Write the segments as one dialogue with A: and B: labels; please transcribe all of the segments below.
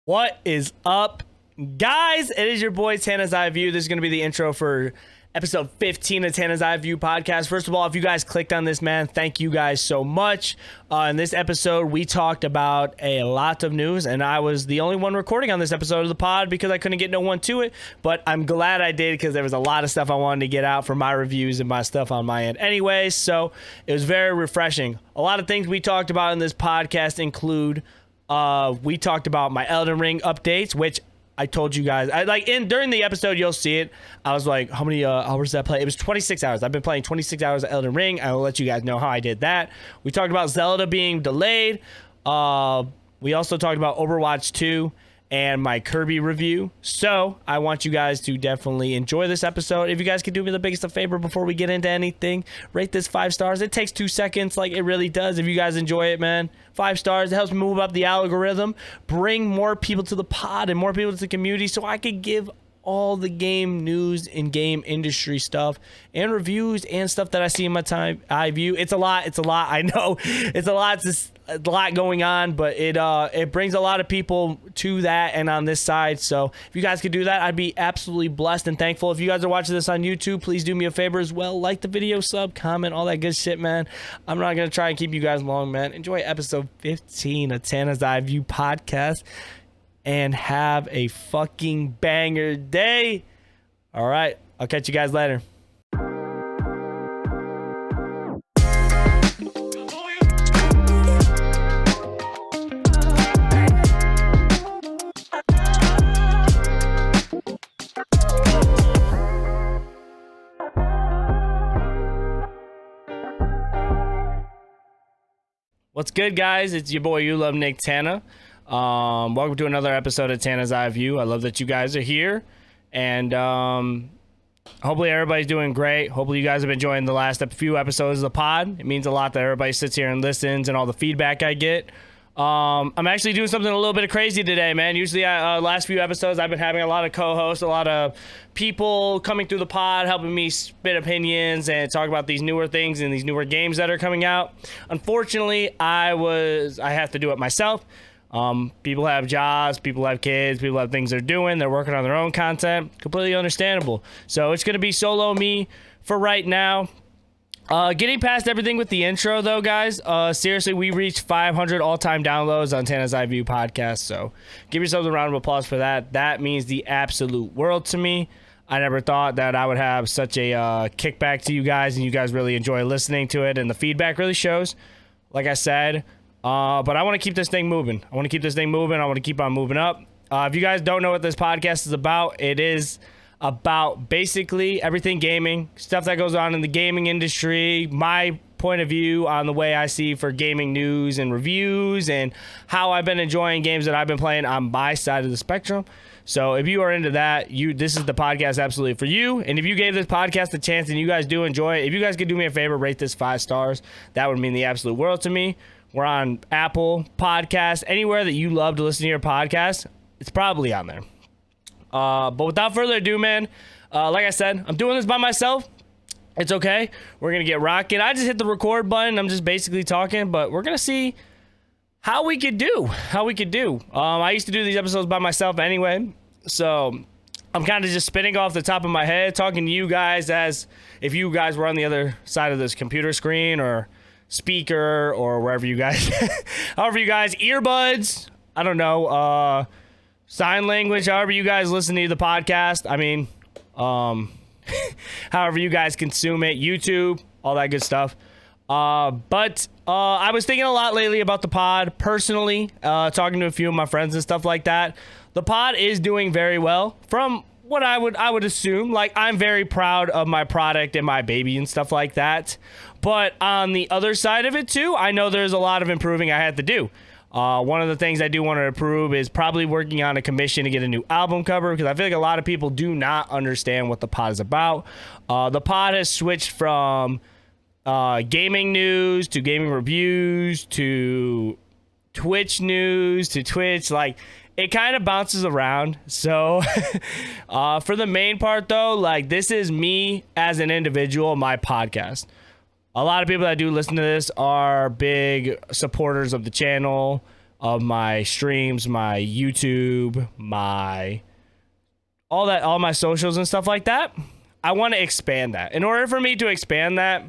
A: What is up, guys? It is your boy Tana's Eye View. This is going to be the intro for episode 15 of Tana's Eye View podcast. First of all, if you guys clicked on this, man, thank you guys so much. In this episode, we talked about a lot of news, and I was the only one recording on this episode of the pod because I couldn't get no one to it, but I'm glad I did because there was a lot of stuff I wanted to get out for my reviews and my stuff on my end anyway, so it was very refreshing. A lot of things we talked about in this podcast include we talked about my Elden Ring updates, which I told you guys, during the episode, you'll see it. I was like, how many hours did I play? It was 26 hours. I've been playing 26 hours of Elden Ring. I will let you guys know how I did that. We talked about Zelda being delayed. We also talked about Overwatch 2 and my Kirby review. So I want you guys to definitely enjoy this episode. If you guys could do me the biggest of favor before we get into anything, rate this 5 stars. It takes 2 seconds, like it really does. If you guys enjoy it, man, 5 stars. It helps me move up the algorithm, bring more people to the pod and more people to the community so I could give all the game news and game industry stuff and reviews and stuff that I see in my time I view. It's a lot. I know it's a lot going on, but it brings a lot of people to that and on this side. So if you guys could do that, I'd be absolutely blessed and thankful. If you guys are watching this on YouTube, please do me a favor as well. Like the video, sub, comment, all that good shit, man. I'm not going to try and keep you guys long, man. Enjoy episode 15 of Tana's Eye View podcast and have a fucking banger day. All right. I'll catch you guys later. What's good, guys? It's your boy YouLoveNicktana. Welcome to another episode of Tana's Eye View. I love that you guys are here, and hopefully everybody's doing great. Hopefully you guys have been enjoying the last few episodes of the pod. It means a lot that everybody sits here and listens and all the feedback I get. I'm actually doing something a little bit crazy today, man. Usually, last few episodes, I've been having a lot of co-hosts, a lot of people coming through the pod, helping me spit opinions and talk about these newer things and these newer games that are coming out. Unfortunately, I have to do it myself. People have jobs, people have kids, people have things they're doing. They're working on their own content. Completely understandable. So it's going to be solo me for right now. Getting past everything with the intro, though, guys, seriously, we reached 500 all-time downloads on Tana's Eye View podcast, so give yourselves a round of applause for that. That means the absolute world to me. I never thought that I would have such a kickback to you guys, and you guys really enjoy listening to it, and the feedback really shows, like I said. But I want to keep this thing moving. I want to keep on moving up. If you guys don't know what this podcast is about, it is about basically everything gaming, stuff that goes on in the gaming industry, my point of view on the way I see for gaming news and reviews, and how I've been enjoying games that I've been playing on my side of the spectrum. So if you are into that, this is the podcast absolutely for you. And if you gave this podcast a chance and you guys do enjoy it, if you guys could do me a favor, rate this 5 stars. That would mean the absolute world to me. We're on Apple Podcasts, anywhere that you love to listen to your podcast, it's probably on there. But without further ado, man, like I said, I'm doing this by myself. It's okay. We're going to get rocking. I just hit the record button. I'm just basically talking, but we're going to see how we could do. I used to do these episodes by myself anyway, so I'm kind of just spinning off the top of my head, talking to you guys as if you guys were on the other side of this computer screen or speaker or wherever you guys, however you guys, earbuds, I don't know, sign language, however you guys listen to the podcast. I mean, however you guys consume it, YouTube, all that good stuff. But I was thinking a lot lately about the pod personally, talking to a few of my friends and stuff like that. The pod is doing very well from what I would assume. Like, I'm very proud of my product and my baby and stuff like that. But on the other side of it too, I know there's a lot of improving I had to do. One of the things I do want to improve is probably working on a commission to get a new album cover, because I feel like a lot of people do not understand what the pod is about. The pod has switched from gaming news to gaming reviews to Twitch news to Twitch. Like, it kind of bounces around. So for the main part though, like, this is me as an individual, my podcast. A lot of people that do listen to this are big supporters of the channel, of my streams, my YouTube, all my socials and stuff like that. I want to expand that. In order for me to expand that,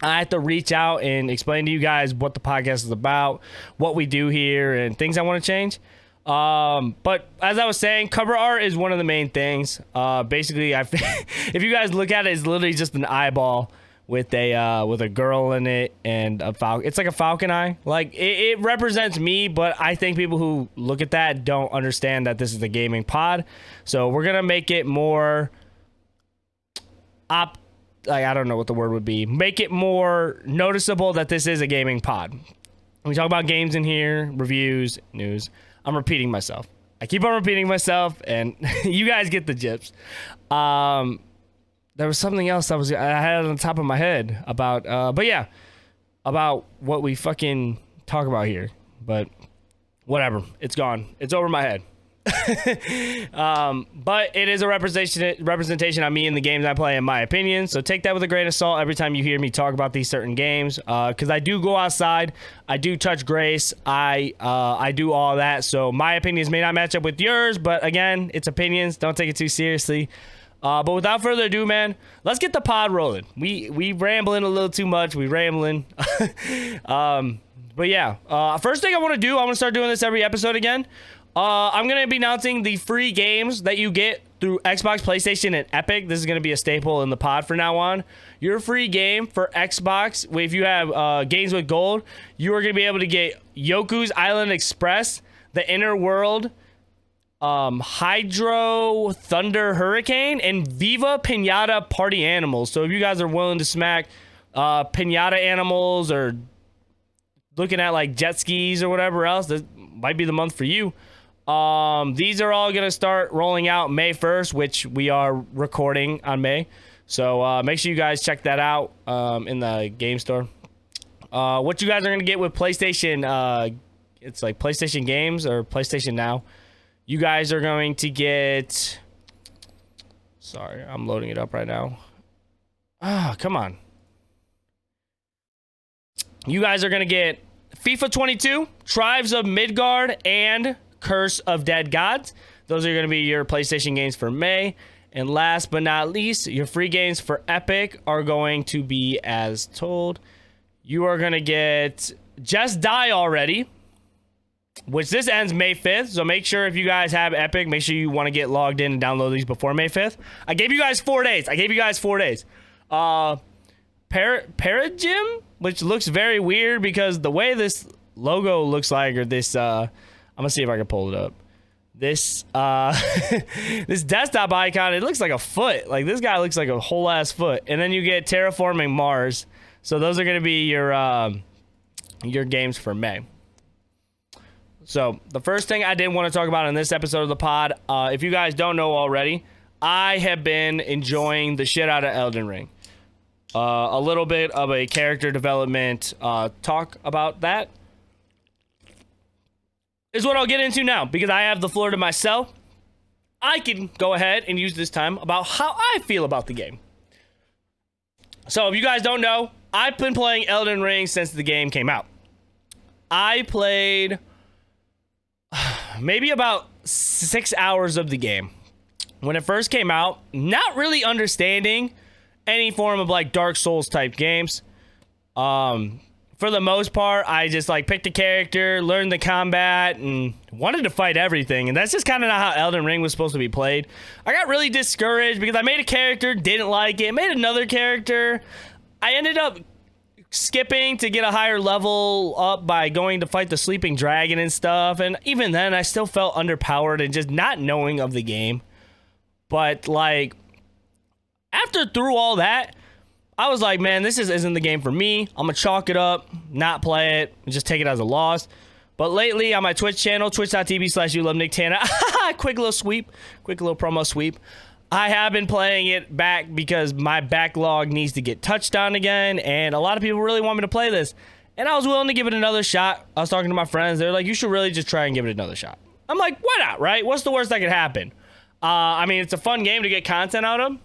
A: I have to reach out and explain to you guys what the podcast is about, what we do here, and things I want to change. But as I was saying, cover art is one of the main things. Basically, if you guys look at it, it's literally just an eyeball with a girl in it and a falcon. It's like a falcon eye. Like it represents me, but I think people who look at that don't understand that this is a gaming pod. So we're gonna make it more I don't know what the word would be. Make it more noticeable that this is a gaming pod. We talk about games in here, reviews, news. I'm repeating myself. I keep on repeating myself, and you guys get the gist. There was something else I had on the top of my head about, but yeah, about what we fucking talk about here. But whatever, it's gone. It's over my head. But it is a representation of me in the games I play, in my opinion. So take that with a grain of salt every time you hear me talk about these certain games, because I do go outside, I do touch grace, I do all that. So my opinions may not match up with yours, but again, it's opinions. Don't take it too seriously. But without further ado, man, let's get the pod rolling. We rambling a little too much. We rambling. But yeah, first thing I want to start doing this every episode again. I'm going to be announcing the free games that you get through Xbox, PlayStation, and Epic. This is going to be a staple in the pod from now on. Your free game for Xbox, if you have games with gold, you are going to be able to get Yoku's Island Express, The Inner World, Hydro Thunder Hurricane, and Viva Pinata Party Animals. So if you guys are willing to smack pinata animals or looking at like jet skis or whatever else, this might be the month for you. These are all going to start rolling out May 1st, which we are recording on May. So make sure you guys check that out in the game store. What you guys are going to get with PlayStation, it's like PlayStation Games or PlayStation Now. You guys are going to get... Sorry, I'm loading it up right now. Come on. You guys are going to get FIFA 22, Tribes of Midgard, and Curse of Dead Gods. Those are going to be your PlayStation games for May. And last but not least, your free games for Epic are going to be as told. You are going to get Just Die Already, which this ends May 5th. So make sure if you guys have Epic, make sure you want to get logged in and download these before May 5th. I gave you guys 4 days. Paragym, which looks very weird because the way this logo looks like, or this, I'm gonna see if I can pull it up. This, this desktop icon, it looks like a foot. Like this guy looks like a whole ass foot. And then you get Terraforming Mars. So those are gonna be your games for May. So the first thing I did want to talk about in this episode of the pod, if you guys don't know already, I have been enjoying the shit out of Elden Ring. A little bit of a character development talk about that is what I'll get into now, because I have the floor to myself. I can go ahead and use this time about how I feel about the game. So if you guys don't know, I've been playing Elden Ring since the game came out. I played maybe about 6 hours of the game when it first came out, not really understanding any form of like Dark Souls type games. For the most part, I just like picked a character, learned the combat, and wanted to fight everything. And that's just kind of not how Elden Ring was supposed to be played. I got really discouraged because I made a character, didn't like it, made another character. I ended up skipping to get a higher level up by going to fight the sleeping dragon and stuff. And even then, I still felt underpowered and just not knowing of the game. But like, after through all that, I was like, man, this isn't the game for me. I'm going to chalk it up, not play it, and just take it as a loss. But lately on my Twitch channel, twitch.tv/YouLoveNicktana, quick little promo sweep. I have been playing it back because my backlog needs to get touched on again, and a lot of people really want me to play this. And I was willing to give it another shot. I was talking to my friends. They're like, you should really just try and give it another shot. I'm like, why not, right? What's the worst that could happen? I mean, it's a fun game to get content out of.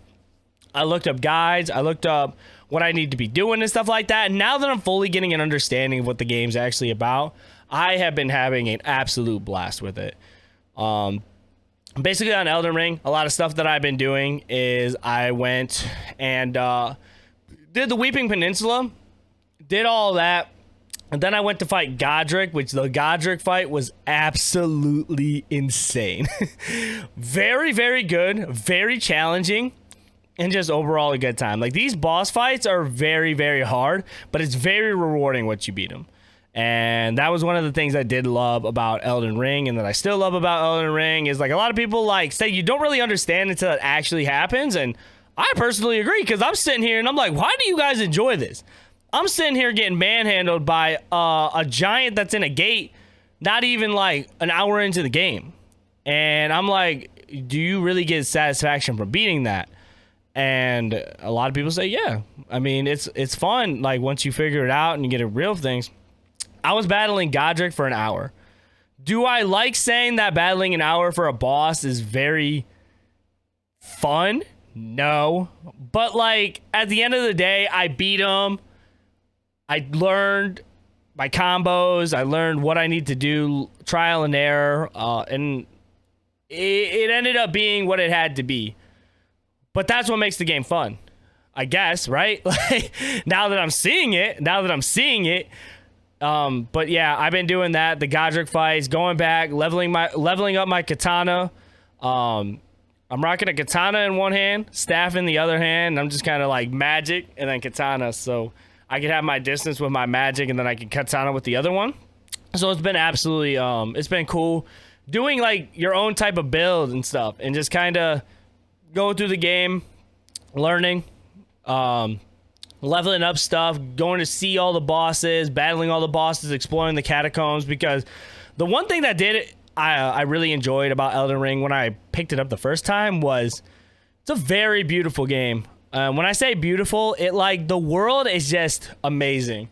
A: I looked up guides. I looked up what I need to be doing and stuff like that. And now that I'm fully getting an understanding of what the game's actually about, I have been having an absolute blast with it. Basically on Elden Ring, a lot of stuff that I've been doing is I went and did the Weeping Peninsula, did all that, and then I went to fight Godric, which the Godric fight was absolutely insane. Very, very good, very challenging, and just overall a good time. Like, these boss fights are very, very hard, but it's very rewarding once you beat them. And that was one of the things I did love about Elden Ring, and that I still love about Elden Ring is, like, a lot of people like say you don't really understand until it actually happens, and I personally agree, because I'm sitting here and I'm like, why do you guys enjoy this? I'm sitting here getting manhandled by a giant that's in a gate, not even like an hour into the game, and I'm like, do you really get satisfaction from beating that? And a lot of people say, yeah. I mean, it's fun, like, once you figure it out and you get a real things. I was battling Godric for an hour. Do I like saying that battling an hour for a boss is very fun? No. But, like, at the end of the day, I beat him. I learned my combos. I learned what I need to do, trial and error. And it ended up being what it had to be. But that's what makes the game fun, I guess, right? Like, now that I'm seeing it. But yeah, I've been doing that. The Godric fights, going back, leveling up my katana. I'm rocking a katana in one hand, staff in the other hand. And I'm just kind of like magic and then katana, so I can have my distance with my magic, and then I can katana with the other one. So it's been absolutely, it's been cool doing like your own type of build and stuff, and just kind of going through the game, learning, leveling up stuff, going to see all the bosses, battling all the bosses, exploring the catacombs. Because the one thing that I really enjoyed about Elden Ring when I picked it up the first time was it's a very beautiful game. When I say beautiful, it like the world is just amazing.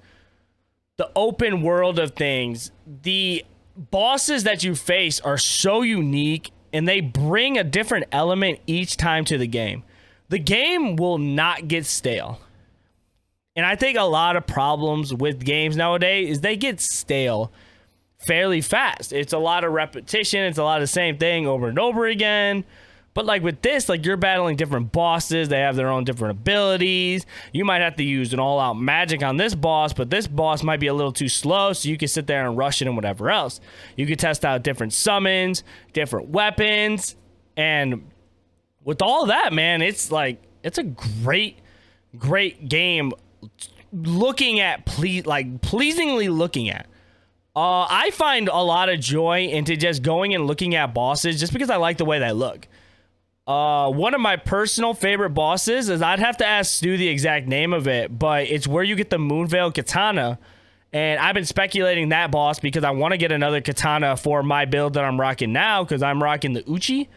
A: The open world of things, the bosses that you face are so unique, and they bring a different element each time to the game. The game will not get stale. And I think a lot of problems with games nowadays is they get stale fairly fast. It's a lot of repetition. It's a lot of the same thing over and over again. But like with this, like, you're battling different bosses. They have their own different abilities. You might have to use an all-out magic on this boss, but this boss might be a little too slow, so you can sit there and rush it and whatever else. You can test out different summons, different weapons, and with all that, man, it's like, it's a great game looking at, pleasingly looking at. I find a lot of joy into just going and looking at bosses just because I like the way they look. One of my personal favorite bosses is, I'd have to ask Stu the exact name of it, but it's where you get the Moonveil Katana, and I've been speculating that boss because I want to get another katana for my build that I'm rocking now, because I'm rocking the Uchi.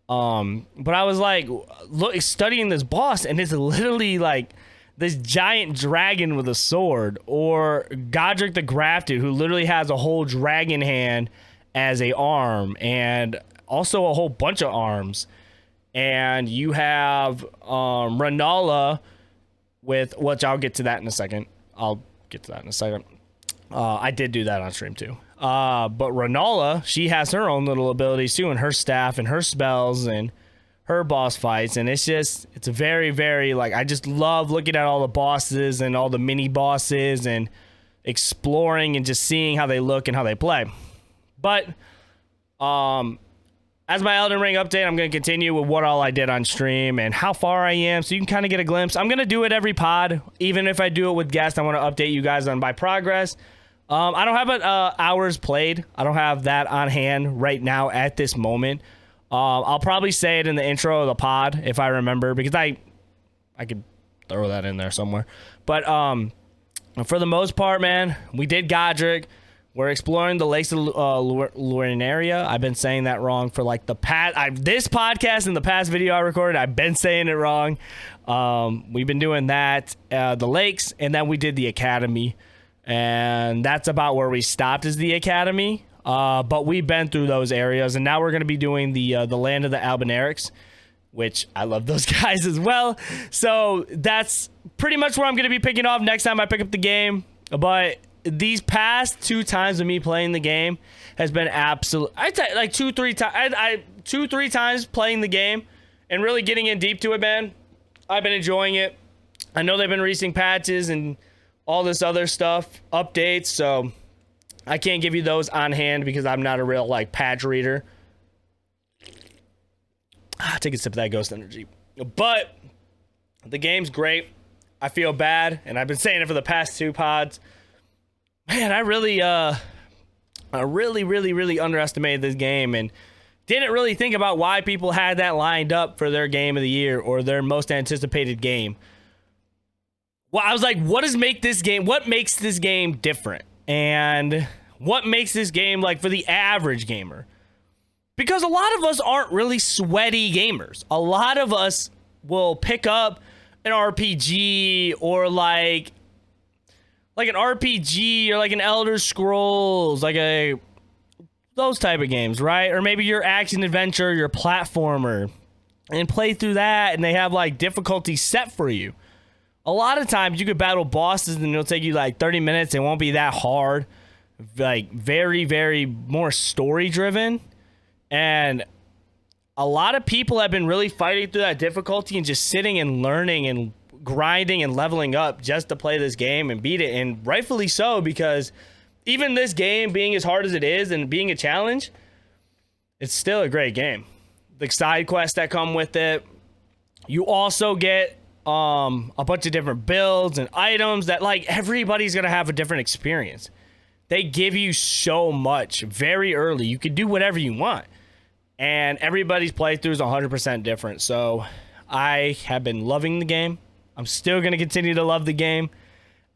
A: But I was like, studying this boss, and it's literally like this giant dragon with a sword, or Godric the Grafted, who literally has a whole dragon hand as a arm, and also a whole bunch of arms. And you have Renala with, which I'll get to that in a second. I did do that on stream too. But Renala, she has her own little abilities too, and her staff and her spells and her boss fights. And it's just, it's a very, very, like, I just love looking at all the bosses and all the mini bosses and exploring and just seeing how they look and how they play. But as my Elden Ring update, I'm going to continue with what all I did on stream and how far I am, so you can kind of get a glimpse. I'm going to do it every pod. Even if I do it with guests, I want to update you guys on my progress. I don't have hours played. I don't have that on hand right now at this moment. I'll probably say it in the intro of the pod if I remember, because I could throw that in there somewhere. But for the most part, man, we did Godric. We're exploring the lakes of Luminaria. I've been saying that wrong for like the past. This podcast and the past video I recorded, I've been saying it wrong. We've been doing that, the lakes, and then we did the academy, and that's about where we stopped, is the academy. But we've been through those areas, and now we're going to be doing the land of the Albinarics, which I love those guys as well. So that's pretty much where I'm going to be picking off next time I pick up the game. But these past 2 times of me playing the game has been absolute. I'd say like 2-3 times. I 2-3 times playing the game and really getting in deep to it, man. I've been enjoying it. I know they've been releasing patches and all this other stuff, updates, so I can't give you those on hand because I'm not a real like patch reader. Take a sip of that ghost energy. But the game's great. I feel bad, and I've been saying it for the past 2 pods. Man, I really underestimated this game and didn't really think about why people had that lined up for their game of the year or their most anticipated game. Well, I was like, what makes this game different? And what makes this game like for the average gamer? Because a lot of us aren't really sweaty gamers. A lot of us will pick up an RPG or like an RPG or like an Elder Scrolls, those type of games, right? Or maybe your action adventure, your platformer, and play through that, and they have like difficulty set for you. A lot of times you could battle bosses and it'll take you like 30 minutes. It won't be that hard. Like very, very more story driven. And a lot of people have been really fighting through that difficulty and just sitting and learning and grinding and leveling up just to play this game and beat it. And rightfully so, because even this game being as hard as it is and being a challenge, it's still a great game. The side quests that come with it. You also get a bunch of different builds and items that like everybody's gonna have a different experience. They give you so much very early. You can do whatever you want, and everybody's playthrough is 100% different. So I have been loving the game. I'm still gonna continue to love the game.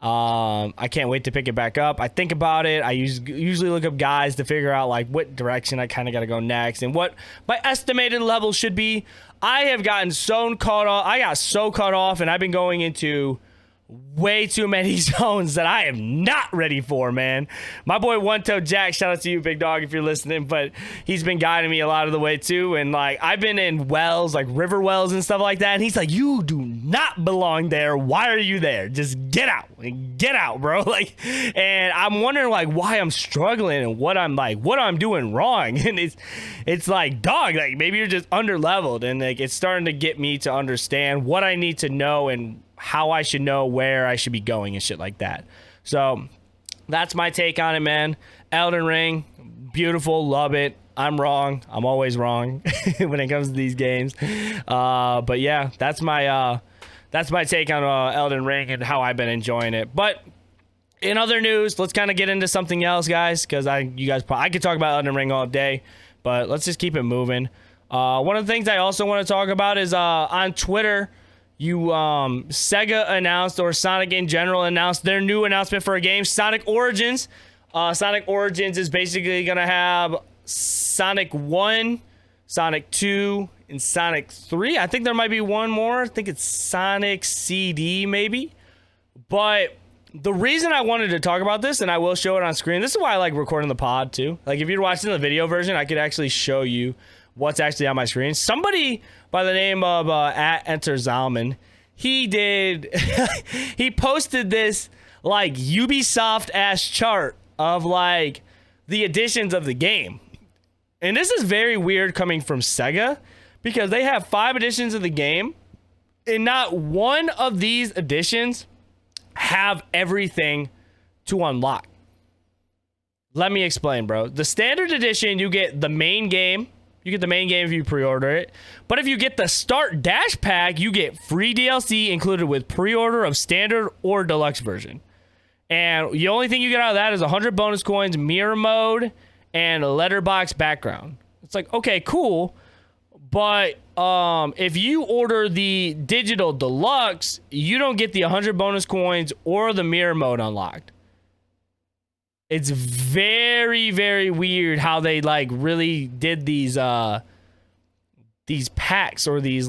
A: I can't wait to pick it back up. I think about it. I usually look up guides to figure out like what direction I kind of got to go next and what my estimated level should be. I have gotten so caught off. I got so caught off, and I've been going into way too many zones that I am not ready for, man. My boy One Toe Jack, shout out to you, big dog, if you're listening, but he's been guiding me a lot of the way too. And like I've been in wells, like river wells and stuff like that, and he's like, you do not belong there. Why are you there? Just get out, bro. Like, and I'm wondering like why I'm struggling and what I'm doing wrong. And it's like, dog, like maybe you're just under leveled, and like it's starting to get me to understand what I need to know and how I should know where I should be going and shit like that. So that's my take on it, man. Elden Ring, beautiful, love it. I'm wrong. I'm always wrong when it comes to these games. But yeah, that's my take on Elden Ring and how I've been enjoying it. But in other news, let's kind of get into something else, guys, because I could talk about Elden Ring all day, but let's just keep it moving. One of the things I also want to talk about is on Twitter, Sega announced, or Sonic in general announced their new announcement for a game, Sonic Origins. Sonic Origins is basically gonna have Sonic 1, Sonic 2, and Sonic 3. I think there might be one more. I think it's Sonic CD maybe. But the reason I wanted to talk about this, and I will show it on screen, this is why I like recording the pod too. Like if you're watching the video version, I could actually show you what's actually on my screen. Somebody by the name of @EnterZalman, he posted this like Ubisoft ass chart of like the editions of the game. And this is very weird coming from Sega because they have 5 editions of the game and not one of these editions have everything to unlock. Let me explain, bro. The standard edition, you get the main game. You get the main game if you pre-order it. But if you get the Start Dash Pack, you get free DLC included with pre-order of standard or deluxe version. And the only thing you get out of that is 100 bonus coins, mirror mode, and a letterbox background. It's like, okay, cool. But if you order the digital deluxe, you don't get the 100 bonus coins or the mirror mode unlocked. It's very, very weird how they like really did these packs or these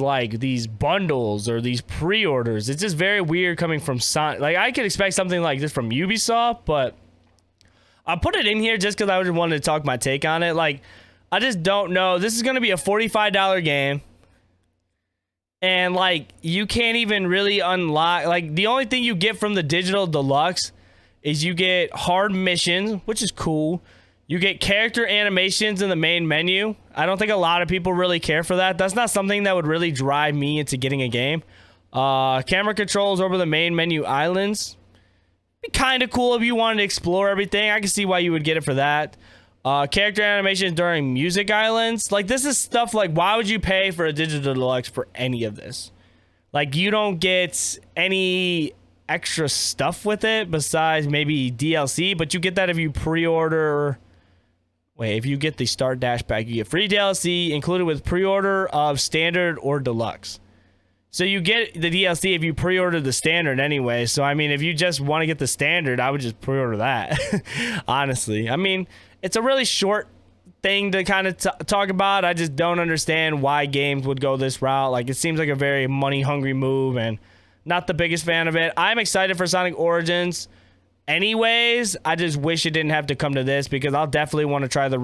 A: bundles or these pre-orders. It's just very weird coming from Sonic. Like I could expect something like this from Ubisoft, but I put it in here just because I just wanted to talk my take on it. Like I just don't know. This is gonna be a $45 game, and like you can't even really unlock. Like the only thing you get from the digital deluxe is you get hard missions, which is cool. You get character animations in the main menu. I don't think a lot of people really care for that. That's not something that would really drive me into getting a game. Camera controls over the main menu islands. Be kind of cool if you wanted to explore everything. I can see why you would get it for that. Character animations during music islands. Like, this is stuff like, why would you pay for a digital deluxe for any of this? Like, you don't get any extra stuff with it besides maybe DLC, but you get that if you pre-order. Wait, if you get the Start Dash pack, you get free DLC included with pre-order of standard or deluxe. So you get the DLC if you pre-order the standard anyway. So, I mean, if you just want to get the standard, I would just pre-order that. Honestly. I mean, it's a really short thing to kind of talk about. I just don't understand why games would go this route. Like, it seems like a very money-hungry move, and not the biggest fan of it. I'm excited for Sonic Origins anyways. I just wish it didn't have to come to this, because I'll definitely want to try the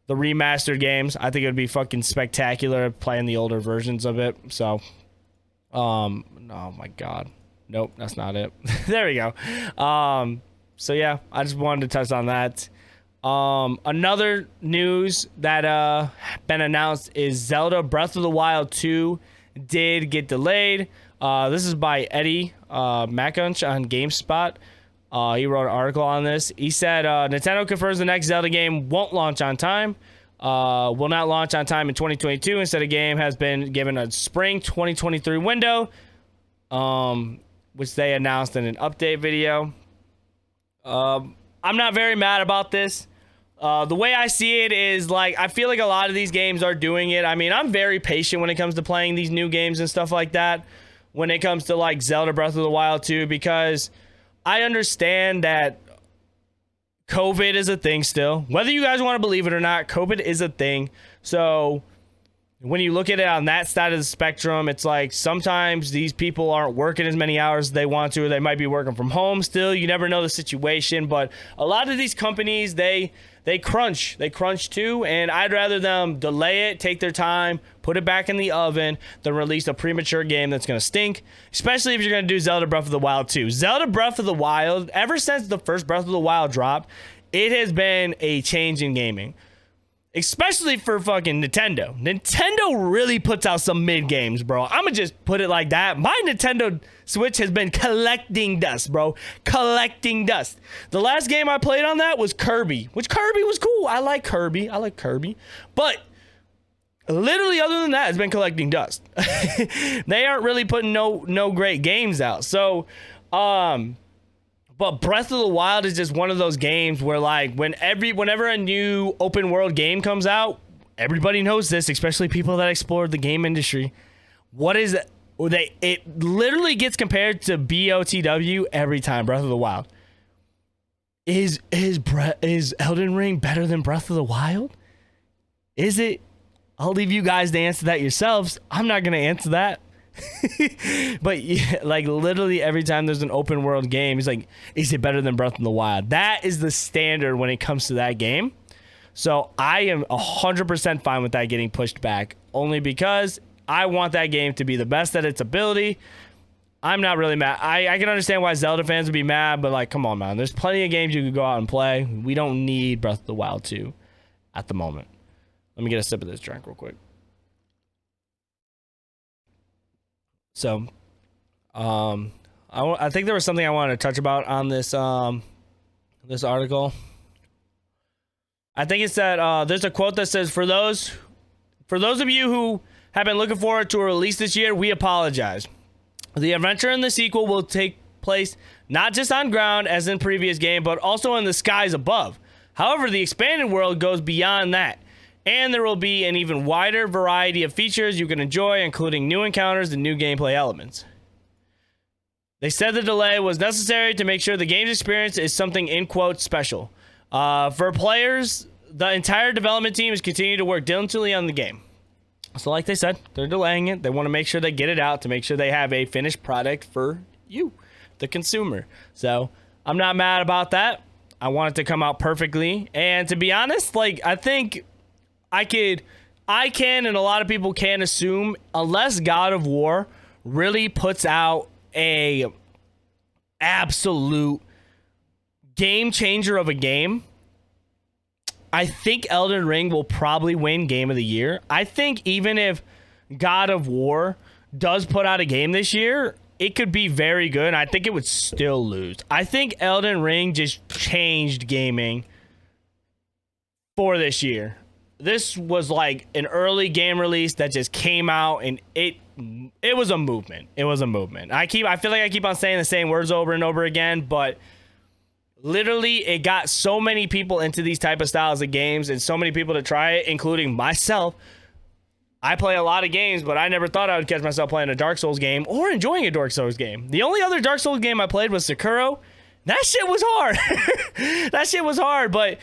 A: remastered games. I think it would be fucking spectacular playing the older versions of it. So, oh my god. Nope, that's not it. There we go. So yeah, I just wanted to touch on that. Another news that been announced is Zelda Breath of the Wild 2 did get delayed. This is by Eddie Makunch on GameSpot. He wrote an article on this. He said Nintendo confirms the next Zelda game won't launch on time. Will not launch on time in 2022. Instead, the game has been given a spring 2023 window, which they announced in an update video. I'm not very mad about this. The way I see it is, like, I feel like a lot of these games are doing it. I mean, I'm very patient when it comes to playing these new games and stuff like that. When it comes to, like, Zelda Breath of the Wild 2, because I understand that COVID is a thing still. Whether you guys want to believe it or not, COVID is a thing. So when you look at it on that side of the spectrum, it's like sometimes these people aren't working as many hours as they want to. Or they might be working from home still. You never know the situation. But a lot of these companies, they crunch. They crunch too. And I'd rather them delay it, take their time, put it back in the oven, than release a premature game that's going to stink. Especially if you're going to do Zelda Breath of the Wild 2. Zelda Breath of the Wild, ever since the first Breath of the Wild dropped, it has been a change in gaming. Especially for fucking Nintendo. Nintendo really puts out some mid games, bro. I'm gonna just put it like that. My Nintendo Switch has been collecting dust, bro. Collecting dust. The last game I played on that was Kirby, which Kirby was cool. I like Kirby. But literally, other than that, it's been collecting dust. They aren't really putting no great games out. So, but Breath of the Wild is just one of those games where, like, whenever a new open world game comes out, everybody knows this, especially people that explore the game industry. What is it? It literally gets compared to BOTW every time. Breath of the Wild. Is Elden Ring better than Breath of the Wild? Is it? I'll leave you guys to answer that yourselves. I'm not gonna answer that. But yeah, like, literally every time there's an open world game, it's like, is it better than Breath of the Wild? That is the standard when it comes to that game. So I am 100% fine with that getting pushed back, only because I want that game to be the best at its ability. I'm not really mad. I can understand why Zelda fans would be mad, but, like, come on, man. There's plenty of games you could go out and play. We don't need Breath of the Wild 2 at the moment. Let me get a sip of this drink real quick. So, I think there was something I wanted to touch about on this this article. I think it's that there's a quote that says, for those of you who have been looking forward to a release this year, we apologize. The adventure in the sequel will take place not just on ground as in previous game, but also in the skies above. However, the expanded world goes beyond that, and there will be an even wider variety of features you can enjoy, including new encounters and new gameplay elements. They said the delay was necessary to make sure the game's experience is something, in quotes, special. For players, the entire development team is continuing to work diligently on the game. So like they said, they're delaying it. They want to make sure they get it out to make sure they have a finished product for you, the consumer. So I'm not mad about that. I want it to come out perfectly. And to be honest, like, I think I can, and a lot of people can assume, unless God of War really puts out a absolute game changer of a game, I think Elden Ring will probably win Game of the Year. I think even if God of War does put out a game this year, it could be very good. And I think it would still lose. I think Elden Ring just changed gaming for this year. This was like an early game release that just came out, and it was a movement. It was a movement. I feel like I keep on saying the same words over and over again, but literally it got so many people into these type of styles of games and so many people to try it, including myself. I play a lot of games, but I never thought I would catch myself playing a Dark Souls game or enjoying a Dark Souls game. The only other Dark Souls game I played was Sekiro. That shit was hard. That shit was hard, but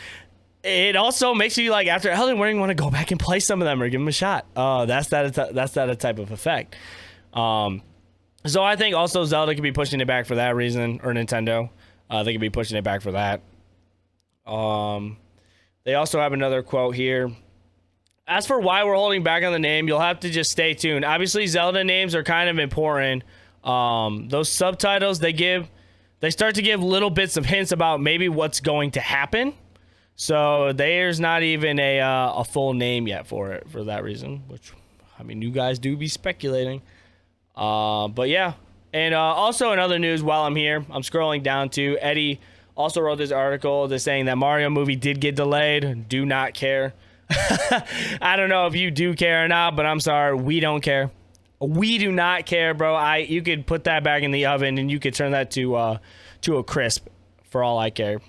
A: it also makes you, like, after Elden Ring, want to go back and play some of them or give them a shot. That's that type of effect. So I think also Zelda could be pushing it back for that reason, or Nintendo. They could be pushing it back for that. They also have another quote here. As for why we're holding back on the name, you'll have to just stay tuned. Obviously, Zelda names are kind of important. Those subtitles they start to give little bits of hints about maybe what's going to happen. So there's not even a full name yet for it for that reason, which, I mean, you guys do be speculating. But yeah. And also in other news, while I'm here, I'm scrolling down to Eddie also wrote this article that's saying that Mario movie did get delayed. Do not care. I don't know if you do care or not, but I'm sorry, we don't care. We do not care, bro. You could put that back in the oven and you could turn that to a crisp for all I care.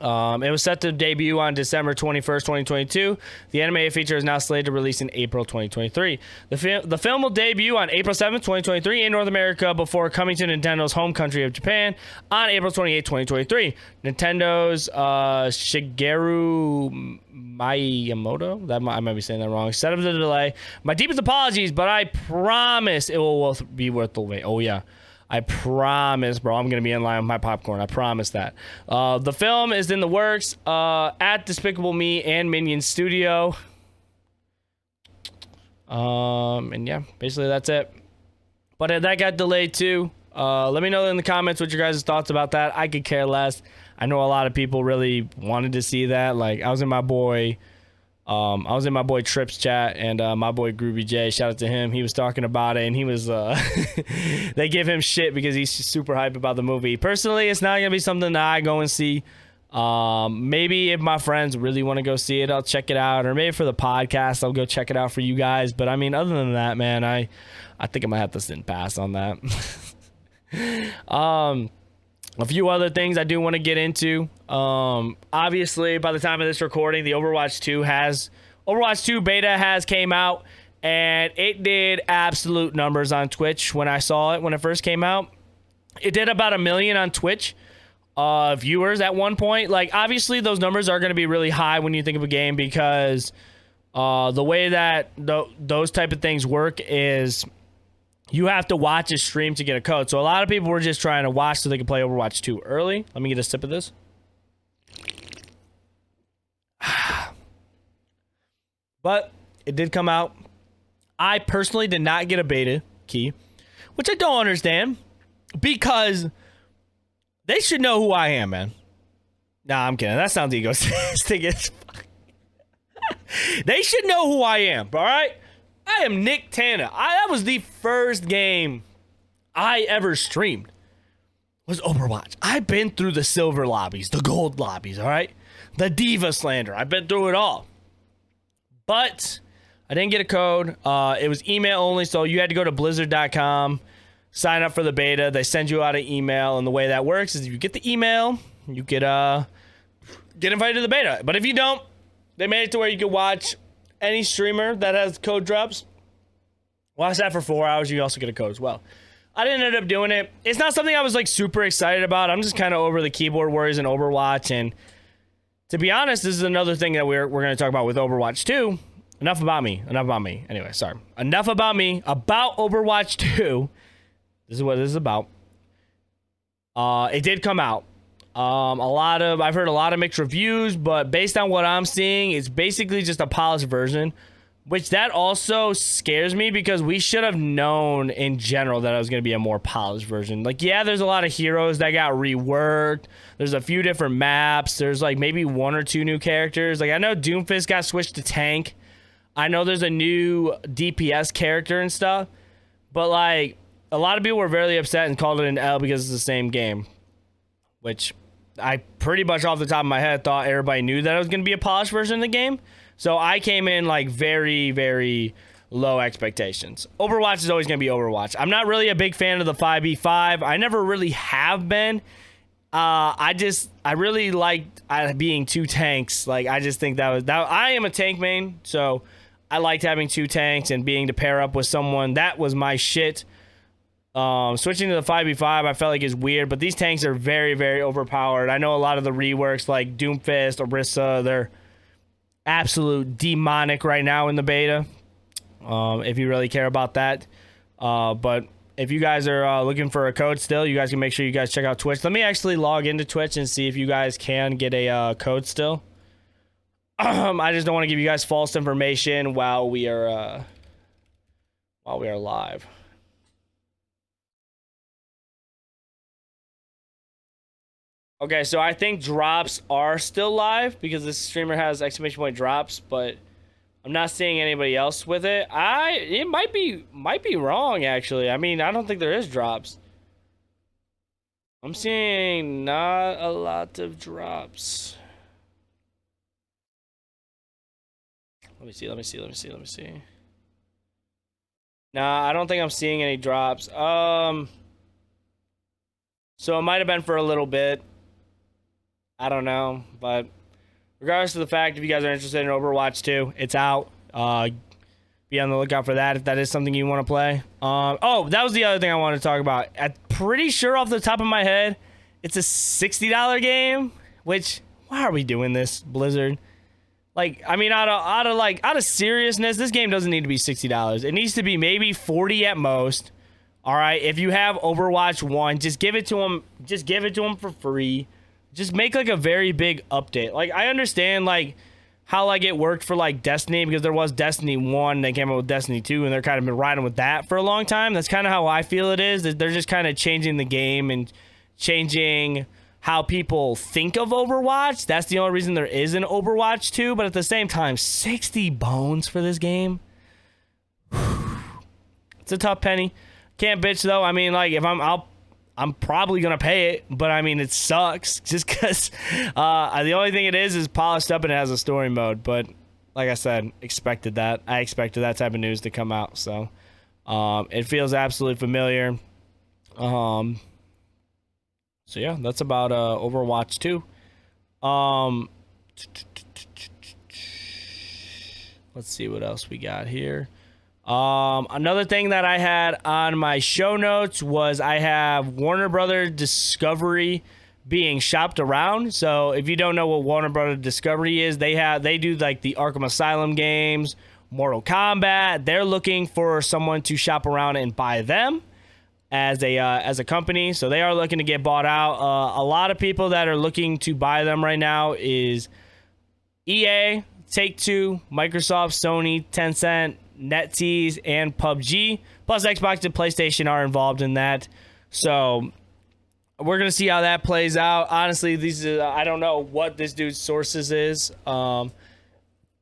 A: It was set to debut on December 21st, 2022. The animated feature is now slated to release in April 2023. The film will debut on April 7th, 2023 in North America before coming to Nintendo's home country of Japan on April 28th, 2023. Nintendo's Shigeru Miyamoto, I might be saying that wrong, set up the delay. My deepest apologies, but I promise it will be worth the wait. Oh, yeah. I promise, bro. I'm going to be in line with my popcorn. I promise that. The film is in the works at Despicable Me and Minions Studio. And yeah, basically that's it. But that got delayed too. Let me know in the comments what your guys' thoughts about that. I could care less. I know a lot of people really wanted to see that. Like, I was in my boy Tripp's chat, and my boy Groovy J, shout out to him. He was talking about it, and he was they give him shit because he's super hype about the movie. Personally, it's not gonna be something that I go and see. Maybe if my friends really want to go see it, I'll check it out, or maybe for the podcast I'll go check it out for you guys. But I mean, other than that, man, I think I might have to sit and pass on that. A few other things I do want to get into. Obviously, by the time of this recording, the Overwatch 2 beta has came out, and it did absolute numbers on Twitch when I saw it when it first came out. It did about 1 million on Twitch viewers at one point. Like, obviously, those numbers are going to be really high when you think of a game because the way that those type of things work is you have to watch a stream to get a code. So a lot of people were just trying to watch so they could play Overwatch 2 early. Let me get a sip of this. But it did come out. I personally did not get a beta key, which I don't understand because they should know who I am, man. Nah, I'm kidding. That sounds egotistic as fuck. They should know who I am, all right? I am Nick Tana. That was the first game I ever streamed was Overwatch. I've been through the silver lobbies, the gold lobbies, all right? The Diva Slander. I've been through it all. But I didn't get a code. It was email only, so you had to go to blizzard.com, sign up for the beta. They send you out an email, and the way that works is if you get the email, you get invited to the beta. But if you don't, they made it to where you can watch any streamer that has code drops. Watch that for 4 hours. You also get a code as well. I didn't end up doing it. It's not something I was like super excited about. I'm just kind of over the keyboard warriors in Overwatch. And to be honest, this is another thing that we're going to talk about with Overwatch 2. Enough about me. Anyway, sorry. Enough about me. About Overwatch 2. This is what this is about. It did come out. I've heard a lot of mixed reviews, but based on what I'm seeing, it's basically just a polished version Which that also scares me because we should have known in general that it was going to be a more polished version. Like, yeah, there's a lot of heroes that got reworked. There's a few different maps. There's like maybe 1 or 2 new characters. Like, I know Doomfist got switched to tank. I know there's a new DPS character and stuff. But like, a lot of people were very upset and called it an L because it's the same game. Which I pretty much off the top of my head thought everybody knew that it was going to be a polished version of the game. So I came in like very, very low expectations. Overwatch is always going to be Overwatch. I'm not really a big fan of the 5v5. I never really have been. I really liked being 2 tanks. Like, I just think that I am a tank main, so I liked having 2 tanks and being to pair up with someone. That was my shit. Switching to the 5v5, I felt like is weird, but these tanks are very, very overpowered. I know a lot of the reworks like Doomfist, Orisa, they're absolute demonic right now in the beta, if you really care about that. But if you guys are looking for a code still, you guys can make sure you guys check out Twitch. Let me actually log into Twitch and see if you guys can get a code still. I just don't want to give you guys false information while we are live. Okay, so I think drops are still live because this streamer has exclamation point drops, but I'm not seeing anybody else with it. It might be wrong actually. I mean, I don't think there is drops. I'm seeing not a lot of drops. Let me see. Nah, I don't think I'm seeing any drops. So it might have been for a little bit. I don't know, but regardless of the fact, if you guys are interested in Overwatch 2, it's out. Be on the lookout for that if that is something you want to play. Oh, that was the other thing I wanted to talk about. I'm pretty sure off the top of my head, it's a $60 game. Which, why are we doing this, Blizzard? Like, I mean, out of seriousness, this game doesn't need to be $60. It needs to be maybe $40 at most. All right, if you have Overwatch 1, just give it to them. Just give it to them for free. Just make like a very big update. Like, I understand like how like it worked for like Destiny, because there was Destiny 1, they came out with Destiny 2, and they're kind of been riding with that for a long time. That's kind of how I feel it is. That they're just kind of changing the game and changing how people think of Overwatch. That's the only reason there is an Overwatch 2, but at the same time, 60 bones for this game. It's a tough penny. Can't bitch though. I mean, like, if I'm probably gonna pay it, but I mean, it sucks just because the only thing it is polished up and it has a story mode. But like I said, I expected that type of news to come out, so it feels absolutely familiar. So yeah, that's about Overwatch 2. Let's see what else we got here. Another thing that I had on my show notes was I have Warner Brothers Discovery being shopped around. So if you don't know what Warner Brothers Discovery is, they do like the Arkham Asylum games, Mortal Kombat. They're looking for someone to shop around and buy them as a company. So they are looking to get bought out. A lot of people that are looking to buy them right now is EA, Take-Two, Microsoft, Sony, Tencent, NetEase, and PUBG. Plus Xbox and PlayStation are involved in that. So we're going to see how that plays out. Honestly, I don't know what this dude's sources is.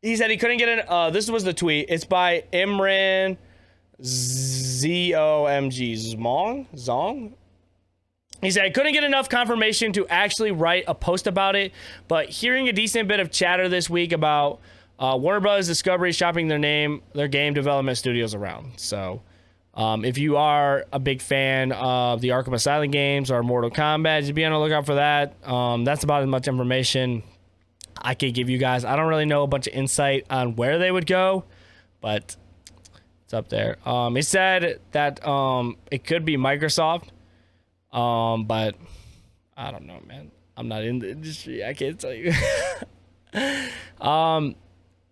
A: He said he couldn't get it. This was the tweet. It's by Imran ZOMG Zong. He said, I couldn't get enough confirmation to actually write a post about it, but hearing a decent bit of chatter this week about Warner Brothers Discovery shopping their game development studios around. So if you are a big fan of the Arkham Asylum games or Mortal Kombat, just be on the lookout for that. That's about as much information I could give you guys. I don't really know a bunch of insight on where they would go, but it's up there. He said that it could be Microsoft, but I don't know, man. I'm not in the industry. I can't tell you.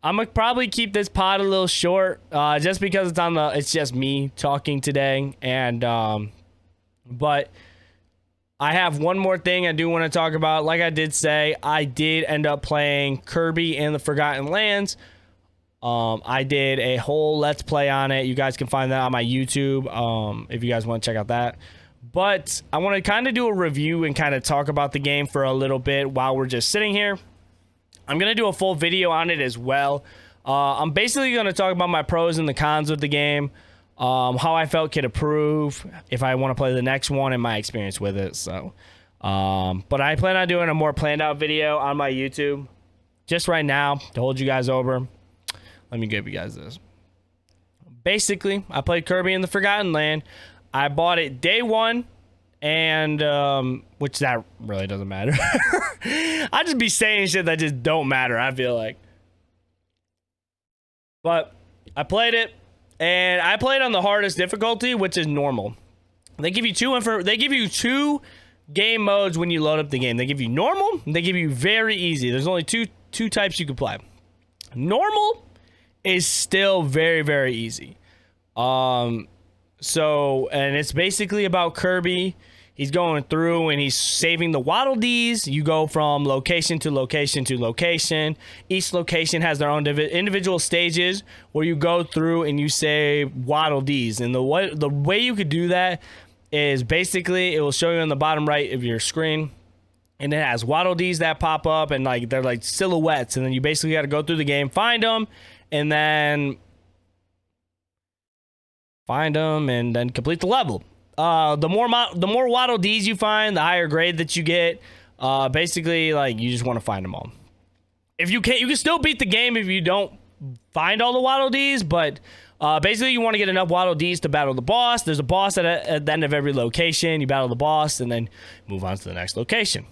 A: I'm gonna probably keep this pod a little short, just because it's just me talking today, and but I have one more thing I do want to talk about. Like I did say, I did end up playing Kirby and the Forgotten Lands. I did a whole let's play on it. You guys can find that on my YouTube if you guys want to check out that. But I want to kind of do a review and kind of talk about the game for a little bit while we're just sitting here. I'm going to do a full video on it as well. I'm basically going to talk about my pros and the cons with the game, how I felt could improve if I want to play the next one, and my experience with it. So, but I plan on doing a more planned out video on my YouTube just right now to hold you guys over. Let me give you guys this. Basically, I played Kirby in the Forgotten Land. I bought it day one, and which that really doesn't matter. I just be saying shit that just don't matter, I feel like. But I played it, and I played on the hardest difficulty, which is normal. They give you two game modes when you load up the game. They give you normal, and they give you very easy. There's only two types you can play. Normal is still very, very easy. So, and it's basically about Kirby. He's going through and he's saving the Waddle Dees. You go from location to location to location. Each location has their own individual stages where you go through and you save Waddle Dees. And the way you could do that is basically it will show you on the bottom right of your screen. And it has Waddle Dees that pop up, and like they're like silhouettes. And then you basically got to go through the game, find them, and then complete the level. The more Waddle Dees you find, the higher grade that you get. Basically, like, you just want to find them all. If you can still beat the game if you don't find all the Waddle Dees, but basically you want to get enough Waddle Dees to battle the boss. There's a boss at the end of every location. You battle the boss and then move on to the next location.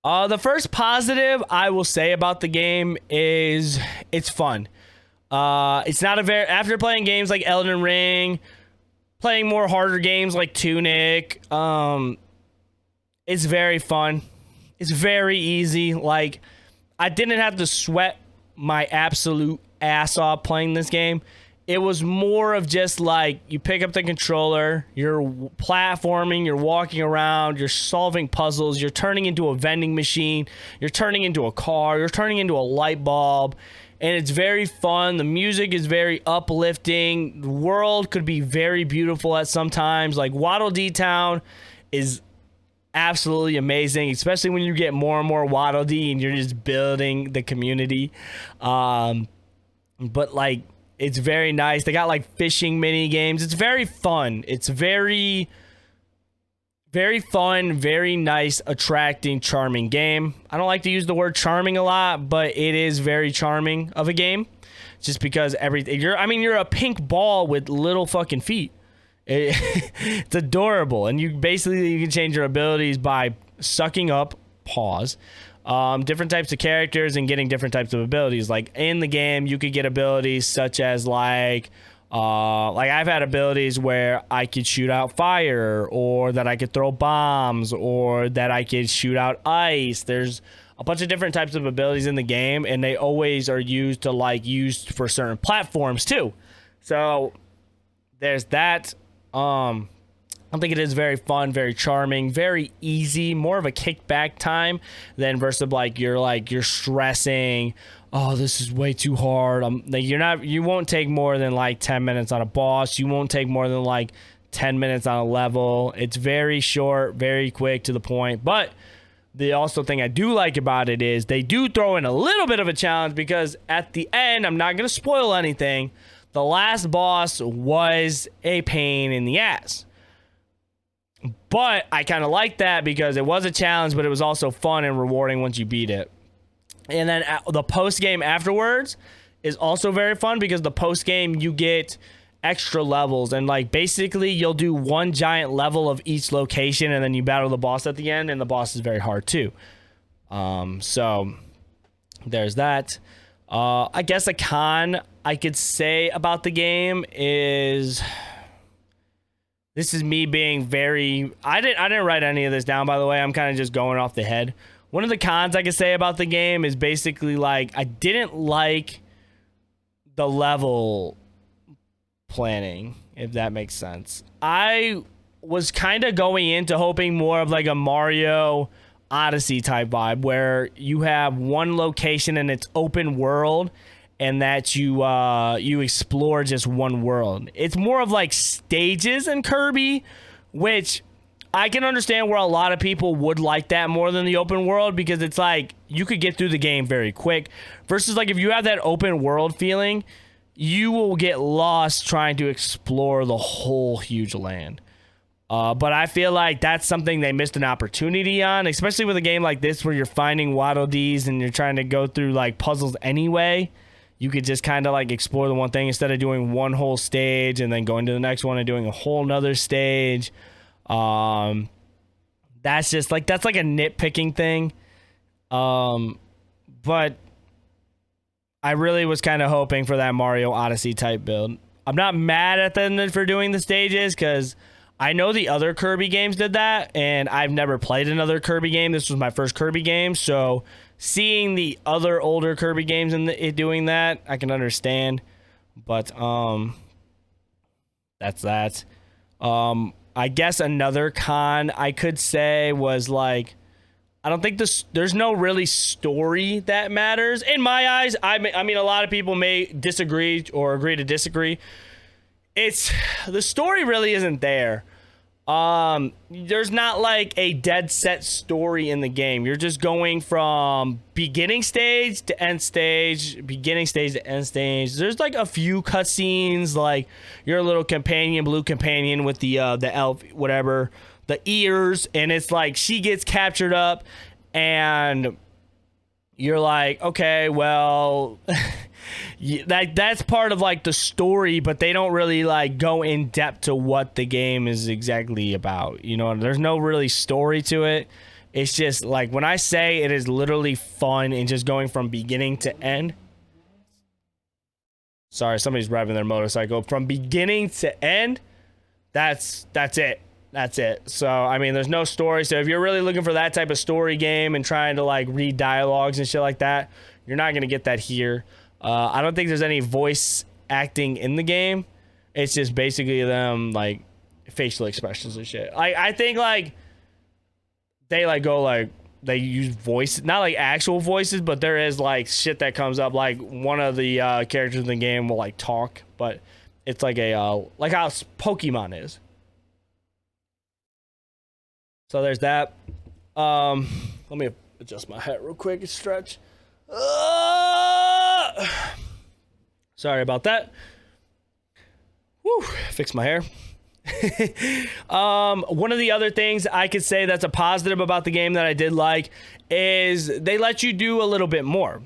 A: The first positive I will say about the game is it's fun. It's not after playing games like Elden Ring, playing more harder games like Tunic, it's very fun. It's very easy. Like, I didn't have to sweat my absolute ass off playing this game. It was more of just like, you pick up the controller, you're platforming, you're walking around, you're solving puzzles, you're turning into a vending machine, you're turning into a car, you're turning into a light bulb. And it's very fun. The music is very uplifting. The world could be very beautiful at some times. Like, Waddle Dee Town is absolutely amazing, especially when you get more and more Waddle Dee and you're just building the community. But like, it's very nice. They got like fishing mini games. It's very fun. It's very, very fun, very nice, attracting, charming game. I don't like to use the word charming a lot, but it is very charming of a game. Just because you're a pink ball with little fucking feet. It's adorable. And you can change your abilities by sucking up, different types of characters and getting different types of abilities. Like, in the game, you could get abilities such as like I've had abilities where I could shoot out fire, or that I could throw bombs, or that I could shoot out ice. There's a bunch of different types of abilities in the game, and they always are used for certain platforms too. So there's that. I think it is very fun, very charming, very easy, more of a kickback time than versus you're stressing. Oh, this is way too hard. You won't take more than like 10 minutes on a boss. You won't take more than like 10 minutes on a level. It's very short, very quick, to the point. But the also thing I do like about it is they do throw in a little bit of a challenge, because at the end, I'm not going to spoil anything, the last boss was a pain in the ass. But I kind of like that because it was a challenge, but it was also fun and rewarding once you beat it. And then the post game afterwards is also very fun, because the post game you get extra levels, and like basically you'll do one giant level of each location, and then you battle the boss at the end, and the boss is very hard too. So there's that. I guess a con I could say about the game is, this is me being very, I didn't write any of this down, by the way. I'm kind of just going off the head. One of the cons I could say about the game is basically like, I didn't like the level planning, if that makes sense. I was kind of going into hoping more of like a Mario Odyssey type vibe, where you have one location and it's open world, and that you explore just one world. It's more of like stages in Kirby, which I can understand where a lot of people would like that more than the open world, because it's like you could get through the game very quick, versus like if you have that open world feeling, you will get lost trying to explore the whole huge land. But I feel like that's something they missed an opportunity on, especially with a game like this where you're finding Waddle Dees and you're trying to go through like puzzles anyway. You could just kind of like explore the one thing instead of doing one whole stage and then going to the next one and doing a whole nother stage. That's just like, that's like a nitpicking thing. But I really was kind of hoping for that Mario Odyssey type build. I'm not mad at them for doing the stages, because I know the other Kirby games did that, and I've never played another Kirby game. This was my first Kirby game, so seeing the other older Kirby games and it doing that, I can understand. But that's that. I guess another con I could say was like, I don't think there's no really story that matters in my eyes. I mean, a lot of people may disagree or agree to disagree. The story really isn't there. There's not like a dead set story in the game. You're just going from beginning stage to end stage, beginning stage to end stage. There's like a few cutscenes, like your little companion, blue companion with the elf, whatever, the ears, and it's like she gets captured up, and you're like, okay, well, that's part of like the story, but they don't really like go in depth to what the game is exactly about. You know, there's no really story to it. It's just like, when I say it is literally fun and just going from beginning to end. Sorry, somebody's driving their motorcycle. From beginning to end, that's it. That's it. So, I mean, there's no story. So if you're really looking for that type of story game and trying to like read dialogues and shit like that, you're not going to get that here. I don't think there's any voice acting in the game. It's just basically them like facial expressions and shit. I think like they like go like, they use voice, not like actual voices, but there is like shit that comes up. Like one of the characters in the game will like talk, but it's like a like how Pokemon is. So there's that. Let me adjust my hat real quick and stretch. Sorry about that. Whew, fix my hair. One of the other things I could say that's a positive about the game that I did like is they let you do a little bit more.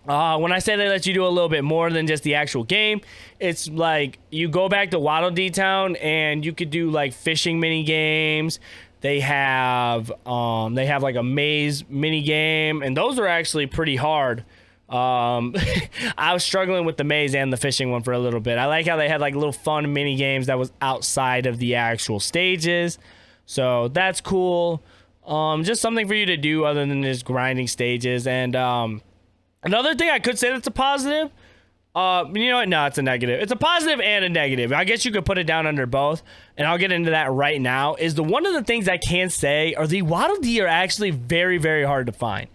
A: When I say they let you do a little bit more than just the actual game, it's like you go back to Waddle Dee Town and you could do like fishing mini games. They have like a maze mini game, and those are actually pretty hard. I was struggling with the maze and the fishing one for a little bit. I like how they had like little fun mini games that was outside of the actual stages, so that's cool. Just something for you to do other than just grinding stages. And another thing I could say that's a positive, you know what? No, it's a negative. It's a positive and a negative. I guess you could put it down under both, and I'll get into that right now. Is one of the things I can say are the Waddle Dee are actually very, very hard to find.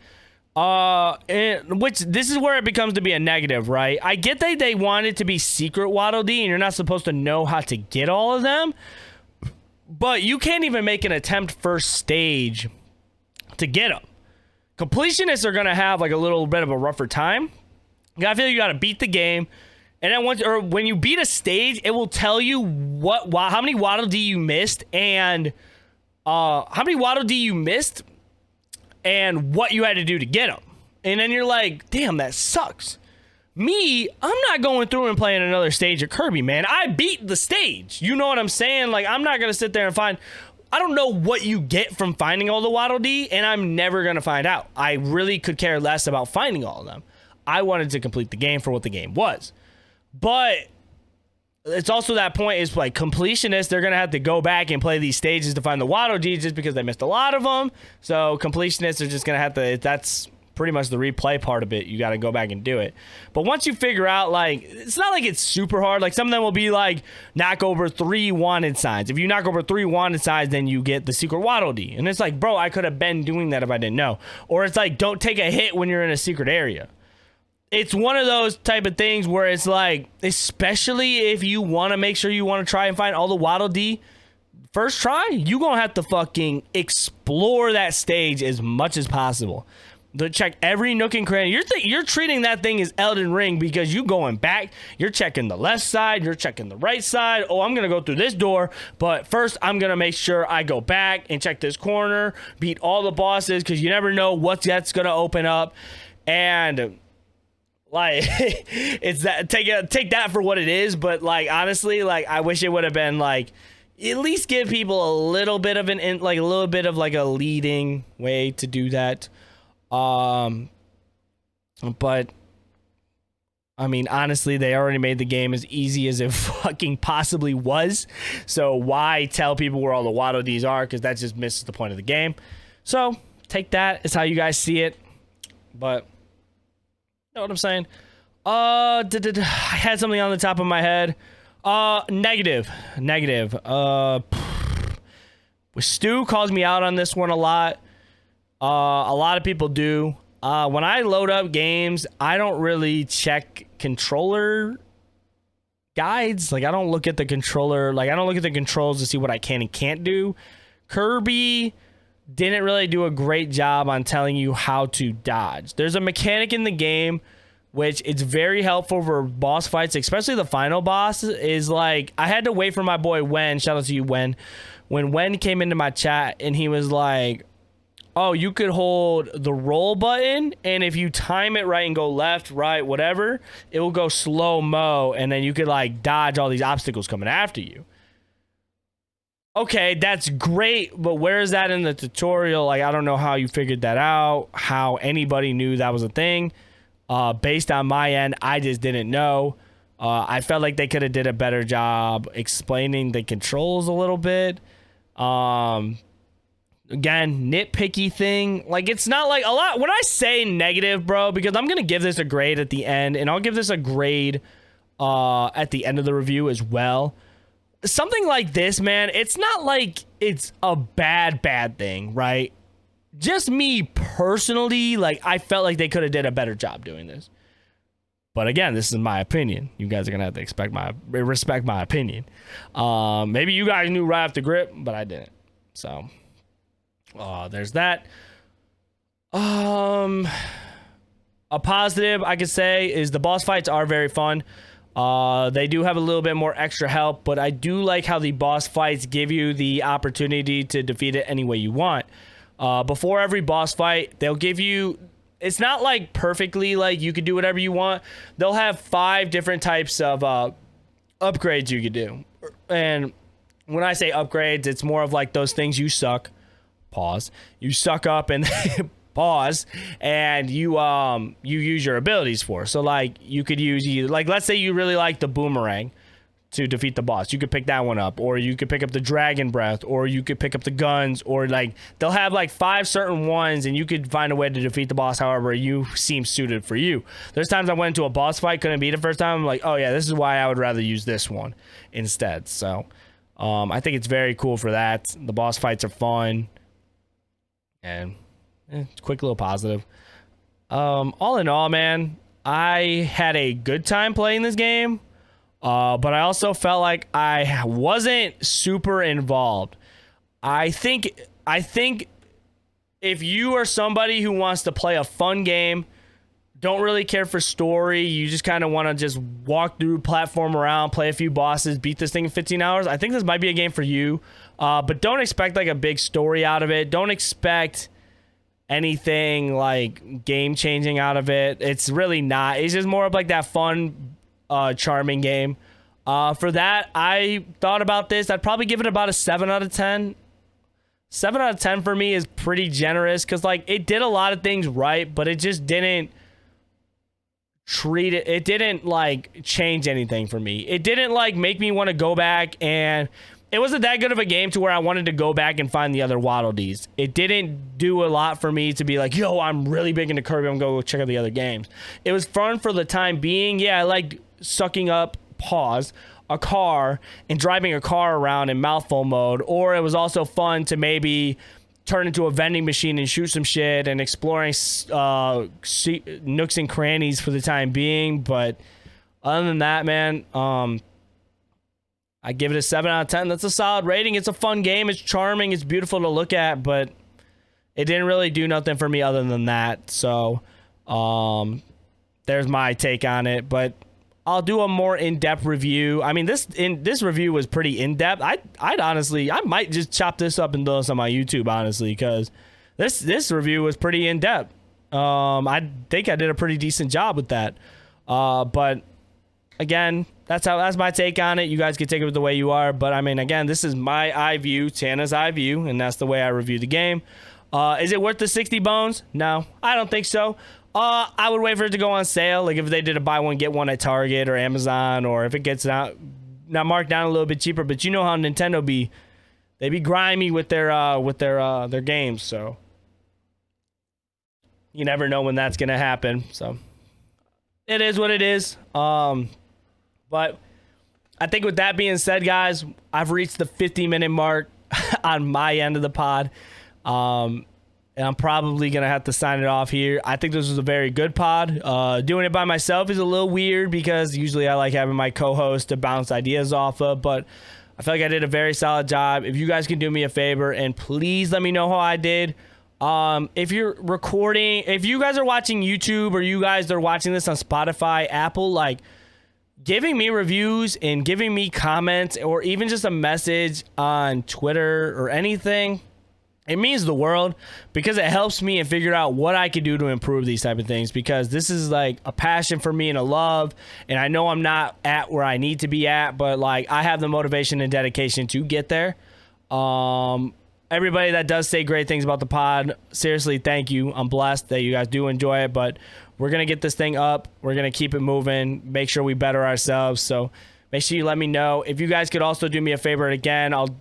A: Which this is where it becomes to be a negative, right? I get that they want it to be secret Waddle Dee, and you're not supposed to know how to get all of them, but you can't even make an attempt first stage to get them. Completionists are gonna have like a little bit of a rougher time. I feel you gotta beat the game, and then when you beat a stage, it will tell you how many Waddle Dee you missed and and what you had to do to get them. And then you're like, damn, that sucks. Me, I'm not going through and playing another stage of Kirby, man. I beat the stage. You know what I'm saying? Like, I'm not gonna sit there and I don't know what you get from finding all the Waddle Dee, and I'm never gonna find out. I really could care less about finding all of them. I wanted to complete the game for what the game was. But it's also that point is like completionists, they're going to have to go back and play these stages to find the Waddle Dee just because they missed a lot of them. So completionists are just going to have to, that's pretty much the replay part of it. You got to go back and do it. But once you figure out, like, it's not like it's super hard. Like some of them will be like, knock over 3 wanted signs. If you knock over 3 wanted signs, then you get the secret Waddle Dee. And it's like, bro, I could have been doing that if I didn't know. Or it's like, don't take a hit when you're in a secret area. it's one of those type of things where it's like, especially if you want to make sure you want to try and find all the Waddle Dee, first try, you gonna have to fucking explore that stage as much as possible. To check every nook and cranny. You're treating that thing as Elden Ring because you going back, you're checking the left side, you're checking the right side. Oh, I'm gonna go through this door, but first I'm gonna make sure I go back and check this corner, beat all the bosses, because you never know what that's gonna open up. And like, it's that, take that for what it is. But like, honestly, like, I wish it would have been like, at least give people a little bit of a leading way to do that. But I mean, honestly, they already made the game as easy as it fucking possibly was. So why tell people where all the Waddle Dees are? Because that just misses the point of the game. So take that. It's how you guys see it. But you know what I'm saying? I had something on the top of my head. Negative. Stu calls me out on this one a lot. A lot of people do. When I load up games, I don't really check controller guides. Like, I don't look at the controller. Like, I don't look at the controls to see what I can and can't do. Kirby didn't really do a great job on telling you how to dodge. There's a mechanic in the game which it's very helpful for boss fights, especially the final boss. Is like, I had to wait for my boy Wen. Shout out to you, Wen. When Wen came into my chat and he was like, oh, you could hold the roll button, and if you time it right and go left, right, whatever, it will go slow-mo, and then you could like dodge all these obstacles coming after you. Okay, that's great, but where is that in the tutorial? Like, I don't know how you figured that out, how anybody knew that was a thing. Based on my end, I just didn't know. I felt like they could have did a better job explaining the controls a little bit. Again, nitpicky thing. Like, it's not like a lot. When I say negative, bro, because I'm going to give this a grade at the end, and I'll give this a grade at the end of the review as well. Something like this, man, it's not like it's a bad thing, right? Just me personally, like, I felt like they could have did a better job doing this. But again, this is my opinion. You guys are going to have to respect my opinion. Maybe you guys knew right off the grip, but I didn't. So, there's that. A positive I could say is the boss fights are very fun. They do have a little bit more extra help, but I do like how the boss fights give you the opportunity to defeat it any way you want. Before every boss fight, they'll give you, it's not like perfectly like you could do whatever you want. They'll have 5 different types of upgrades you could do. And when I say upgrades, it's more of like those things you suck. Pause. You suck up and pause, and you use your abilities for. So like you could use either, like, let's say you really like the boomerang to defeat the boss. You could pick that one up, or you could pick up the dragon breath, or you could pick up the guns, or like they'll have like 5 certain ones, and you could find a way to defeat the boss however you seem suited for you. There's times I went into a boss fight, couldn't beat it first time. I'm like, oh yeah, this is why I would rather use this one instead. So I think it's very cool for that. The boss fights are fun. And quick little positive. All in all, man, I had a good time playing this game, but I also felt like I wasn't super involved. I think if you are somebody who wants to play a fun game, don't really care for story, you just kind of want to just walk through, platform around, play a few bosses, beat this thing in 15 hours, I think this might be a game for you. But don't expect like a big story out of it. Don't expect anything like game changing out of it. It's really not. It's just more of like that fun, charming game. For that, I thought about this. I'd probably give it about a 7 out of 10. 7 out of 10 for me is pretty generous, because like it did a lot of things right, but it just didn't treat it. It didn't like change anything for me. It didn't like make me want to go back, and it wasn't that good of a game to where I wanted to go back and find the other Waddle Dees. It didn't do a lot for me to be like, yo, I'm really big into Kirby, I'm going to go check out the other games. It was fun for the time being. Yeah, I liked sucking up, pause, a car and driving a car around in mouthful mode. Or it was also fun to maybe turn into a vending machine and shoot some shit and exploring nooks and crannies for the time being. But other than that, man, I give it a 7 out of 10. That's a solid rating. It's a fun game. It's charming. It's beautiful to look at, but it didn't really do nothing for me other than that. So there's my take on it. But I'll do a more in-depth review. I mean, this review was pretty in-depth. I'd honestly, I might just chop this up and throw this on my YouTube, honestly, because this review was pretty in-depth. I think I did a pretty decent job with that. But again, that's my take on it. You guys can take it the way you are. But I mean, again, this is my eye view, Tana's eye view, and that's the way I review the game. Is it worth the 60 bones? No, I don't think so. I would wait for it to go on sale. Like if they did a buy one get one at Target or Amazon, or if it gets now marked down a little bit cheaper. But you know how Nintendo they be grimy with their games. So you never know when that's gonna happen. So it is what it is. But I think with that being said, guys, I've reached the 50-minute mark on my end of the pod. And I'm probably going to have to sign it off here. I think this was a very good pod. Doing it by myself is a little weird because usually I like having my co-host to bounce ideas off of, but I feel like I did a very solid job. If you guys can do me a favor and please let me know how I did. If you're recording, if you guys are watching YouTube or you guys are watching this on Spotify, Apple, like giving me reviews and giving me comments or even just a message on Twitter or anything, it means the world because it helps me and figure out what I can do to improve these type of things, because this is like a passion for me and a love, and I know I'm not at where I need to be at, but like I have the motivation and dedication to get there. Everybody that does say great things about the pod, seriously, thank you. I'm blessed that you guys do enjoy it, but we're going to get this thing up. We're going to keep it moving, make sure we better ourselves. So make sure you let me know. If you guys could also do me a favor, and again, I'll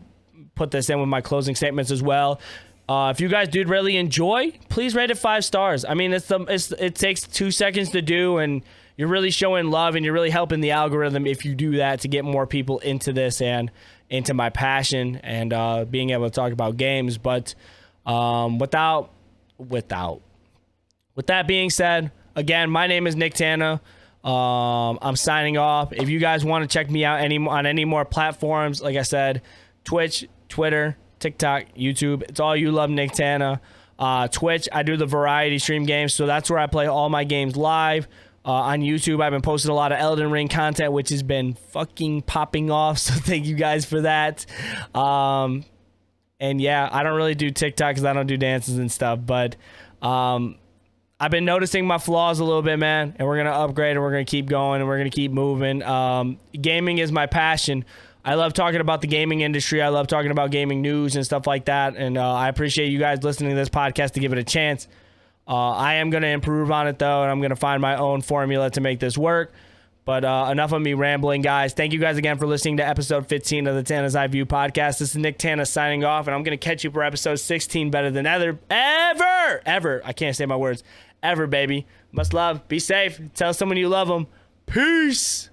A: put this in with my closing statements as well. If you guys did really enjoy, please rate it 5 stars. I mean, it takes 2 seconds to do, and you're really showing love and you're really helping the algorithm if you do that to get more people into this and into my passion and being able to talk about games. But with that being said, again, my name is Nicktana. I'm signing off. If you guys want to check me out on any more platforms, like I said, Twitch, Twitter, TikTok, YouTube, it's all YouLoveNicktana. Twitch, I do the variety stream games, so that's where I play all my games live. On YouTube, I've been posting a lot of Elden Ring content, which has been fucking popping off, so thank you guys for that. And yeah, I don't really do TikTok because I don't do dances and stuff, but I've been noticing my flaws a little bit, man, and we're going to upgrade and we're going to keep going and we're going to keep moving. Gaming is my passion. I love talking about the gaming industry. I love talking about gaming news and stuff like that. And I appreciate you guys listening to this podcast to give it a chance. I am going to improve on it, though, and I'm going to find my own formula to make this work. But enough of me rambling, guys. Thank you guys again for listening to episode 15 of the Tana's Eye View podcast. This is Nicktana signing off, and I'm going to catch you for episode 16 better than ever. I can't say my words. Ever, baby. Much love. Be safe. Tell someone you love them. Peace.